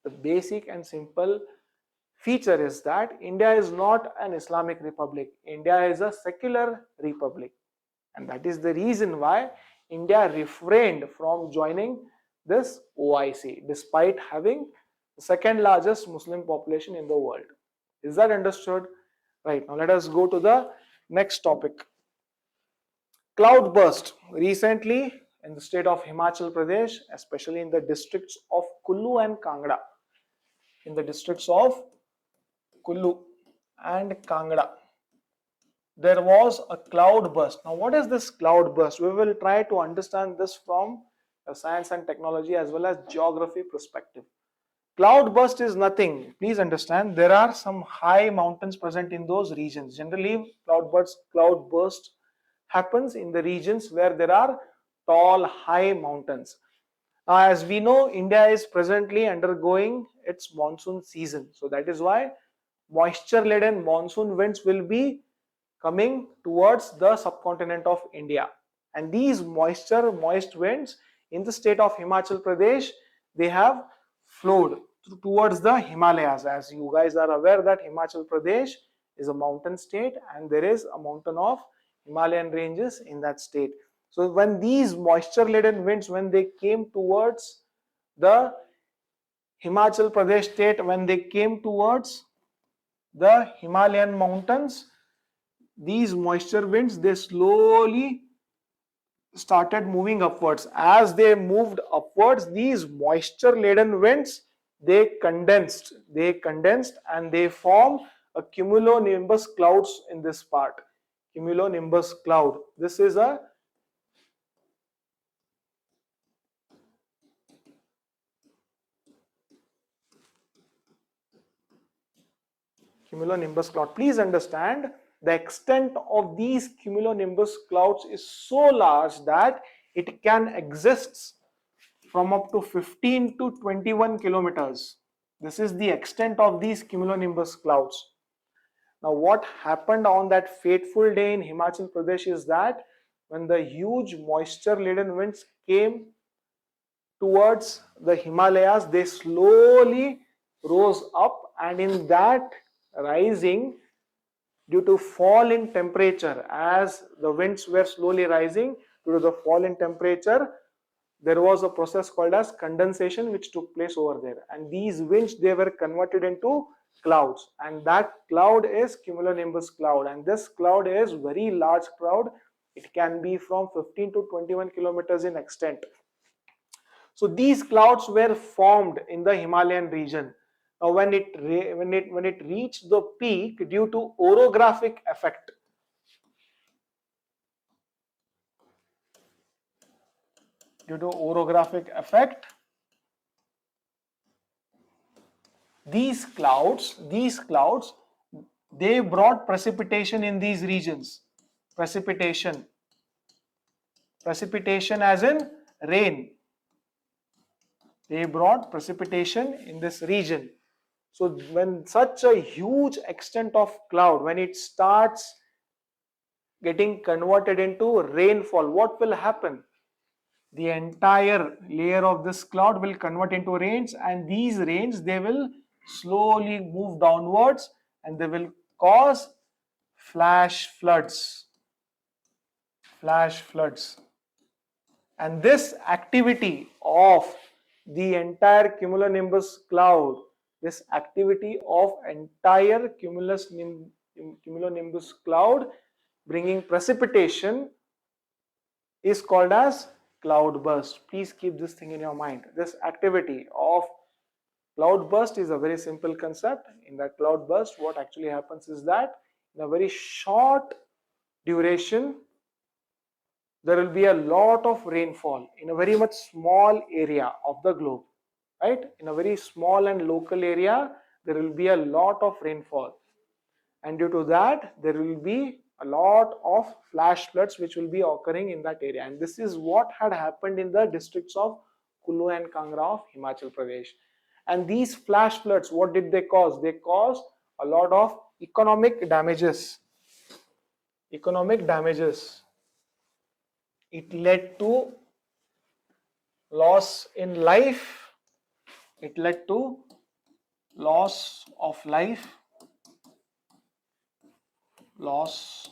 The basic and simple feature is that India is not an Islamic republic. India is a secular republic, and that is the reason why India refrained from joining this OIC despite having the second largest Muslim population in the world. Is that understood? Right, now let us go to the next topic. Cloudburst. Recently in the state of Himachal Pradesh, especially in the districts of Kullu and Kangra, in the districts of Kullu and Kangra, there was a cloudburst. Now what is this cloudburst? We will try to understand this from a science and technology as well as geography perspective. Cloudburst is nothing. Please understand, there are some high mountains present in those regions. Generally, cloudburst happens in the regions where there are tall, high mountains. Now, as we know, India is presently undergoing its monsoon season. So that is why moisture-laden monsoon winds will be coming towards the subcontinent of India. And these moist winds in the state of Himachal Pradesh, they have flowed towards the Himalayas. As you guys are aware that Himachal Pradesh is a mountain state and there is a mountain of Himalayan ranges in that state. So when these moisture laden winds, when they came towards the Himachal Pradesh state, when they came towards the Himalayan mountains, these moisture winds, they slowly started moving upwards. As they moved upwards, these moisture laden winds, they condensed and they form a cumulonimbus clouds in this part. Cumulonimbus cloud. This is a cumulonimbus cloud. Please understand, the extent of these cumulonimbus clouds is so large that it can exist from up to 15 to 21 kilometers. This is the extent of these cumulonimbus clouds. Now what happened on that fateful day in Himachal Pradesh is that when the huge moisture laden winds came towards the Himalayas, they slowly rose up, and in that rising, due to fall in temperature, as the winds were slowly rising due to the fall in temperature, there was a process called as condensation which took place over there, and these winds, they were converted into clouds, and that cloud is cumulonimbus cloud, and this cloud is very large cloud. It can be from 15 to 21 kilometers in extent. So these clouds were formed in the Himalayan region. Now when it reached the peak due to orographic effect, these clouds, they brought precipitation in these regions. Precipitation as in rain. They brought precipitation in this region. So when such a huge extent of cloud, when it starts getting converted into rainfall, what will happen? The entire layer of this cloud will convert into rains, and these rains, they will slowly move downwards and they will cause flash floods. And this activity of the entire cumulonimbus cloud, cumulonimbus cloud bringing precipitation is called as cloud burst. Please keep this thing in your mind. This activity of cloud burst is a very simple concept. In that cloud burst, what actually happens is that in a very short duration, there will be a lot of rainfall in a very much small area of the globe, right? In a very small and local area, there will be a lot of rainfall, and due to that, there will be a lot of flash floods which will be occurring in that area. And this is what had happened in the districts of Kulu and Kangra of Himachal Pradesh. And these flash floods, what did they cause? They caused a lot of economic damages. It led to loss in life. It led to loss of life, loss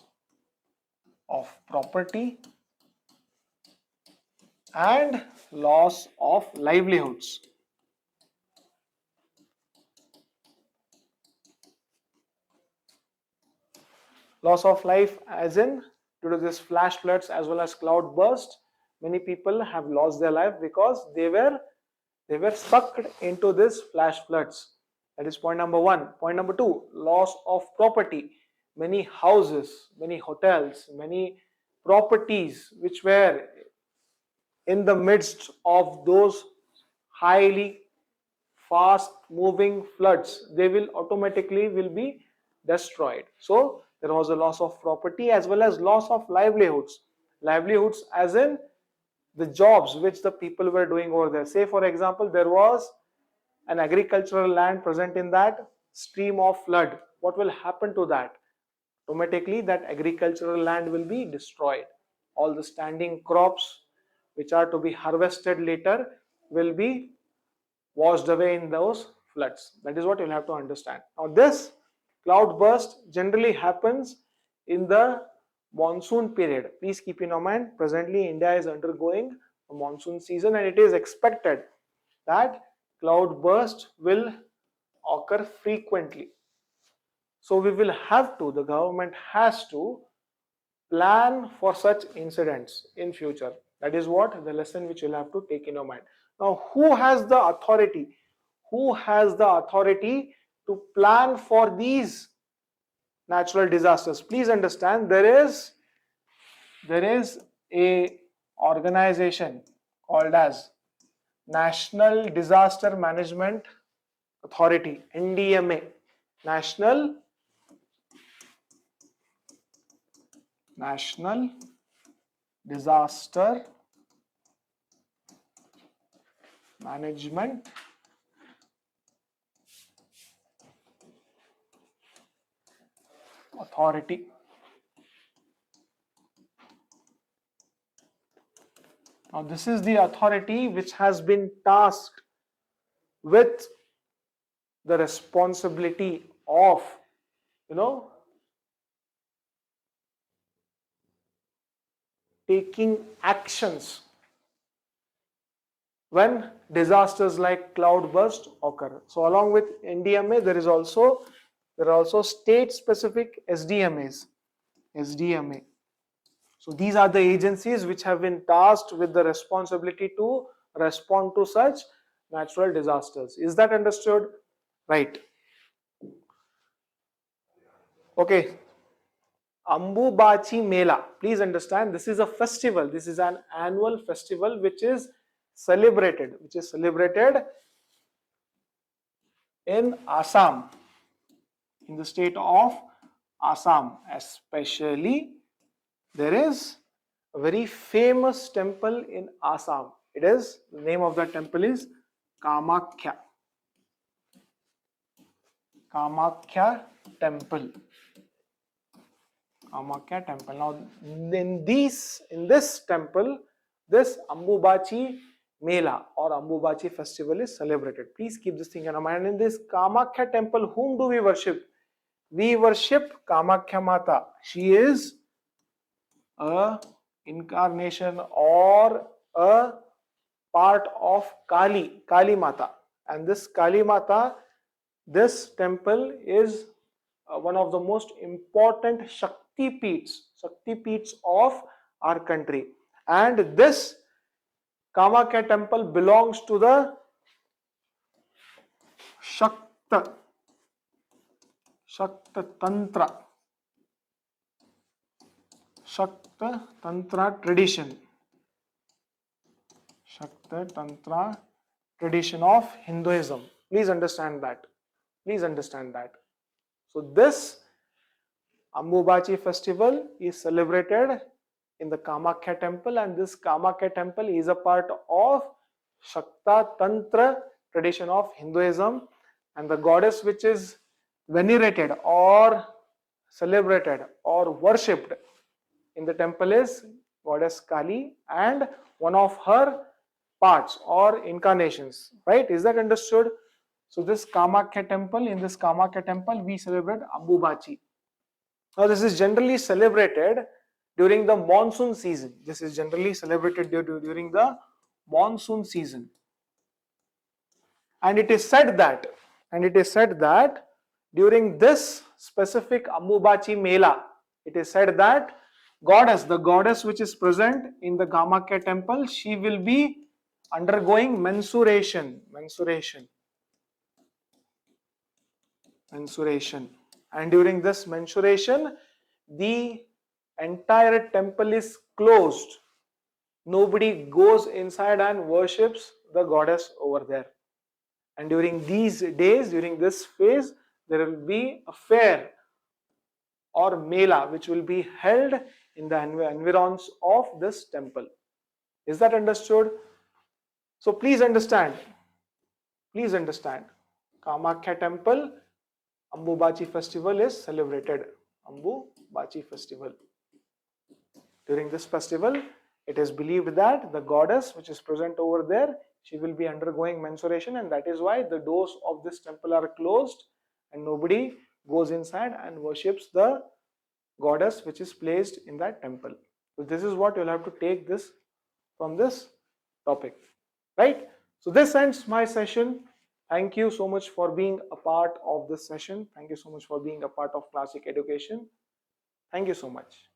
of property, and loss of livelihoods. Loss of life as in due to this flash floods as well as cloud burst, many people have lost their life because they were sucked into this flash floods. That is point number one. Point number two, loss of property. Many houses, many hotels, many properties which were in the midst of those highly fast moving floods, they will automatically be destroyed. So there was a loss of property as well as loss of livelihoods. Livelihoods as in the jobs which the people were doing over there. Say for example, there was an agricultural land present in that stream of flood. What will happen to that? Automatically that agricultural land will be destroyed. All the standing crops which are to be harvested later will be washed away in those floods. That is what you'll have to understand. Now this cloud burst generally happens in the monsoon period. Please keep in mind, presently India is undergoing a monsoon season, and it is expected that cloud burst will occur frequently. So we will have to, the government has to plan for such incidents in future. That is what the lesson which you'll have to take in your mind. Now, who has the authority? Who has the authority to plan for these natural disasters? Please understand, there is a organization called as National Disaster Management Authority, NDMA, National Disaster Management Authority. Now this is the authority which has been tasked with the responsibility of, taking actions when disasters like cloud burst occur. So along with NDMA, there are also state specific SDMAs. So these are the agencies which have been tasked with the responsibility to respond to such natural disasters. Is that understood? Right. Okay. Ambubachi Mela. Please understand, this is a festival. This is an annual festival which is celebrated in Assam, in the state of Assam. Especially, there is a very famous temple in Assam. It is, the name of the temple is Kamakhya. Kamakhya temple. Kamakhya temple. Now, in this temple, this Ambubachi Mela or Ambubachi festival is celebrated. Please keep this thing in mind. In this Kamakhya temple, whom do we worship? We worship Kamakhya Mata. She is a incarnation or a part of Kali Mata. And this Kali Mata, this temple is one of the most important Shakti Peeths of our country. And this Kamakhya temple belongs to the Shakta Tantra tradition. Shakta Tantra tradition of Hinduism. Please understand that. So this Ambubachi festival is celebrated in the Kamakhya temple, and this Kamakhya temple is a part of Shakta Tantra tradition of Hinduism, and the goddess which is venerated or celebrated or worshipped in the temple is goddess Kali and one of her parts or incarnations, right? Is that understood? So this Kamakhya temple, in this Kamakhya temple we celebrate Ambubachi. Now this is generally celebrated during the monsoon season. During the monsoon season. And it is said that during this specific Ambubachi Mela, it is said that the goddess which is present in the Kamakhya temple, she will be undergoing menstruation. And during this menstruation, the entire temple is closed. Nobody goes inside and worships the goddess over there. And during these days, during this phase, there will be a fair or mela which will be held in the environs of this temple. Is that understood? So please understand. Kamakhya temple, Ambubachi festival is celebrated. Ambubachi festival. During this festival, it is believed that the goddess which is present over there, she will be undergoing menstruation, and that is why the doors of this temple are closed and nobody goes inside and worships the goddess which is placed in that temple. So this is what you'll have to take this from this topic, right? So this ends my session. Thank you so much for being a part of this session. Thank you so much for being a part of Classic Education. Thank you so much.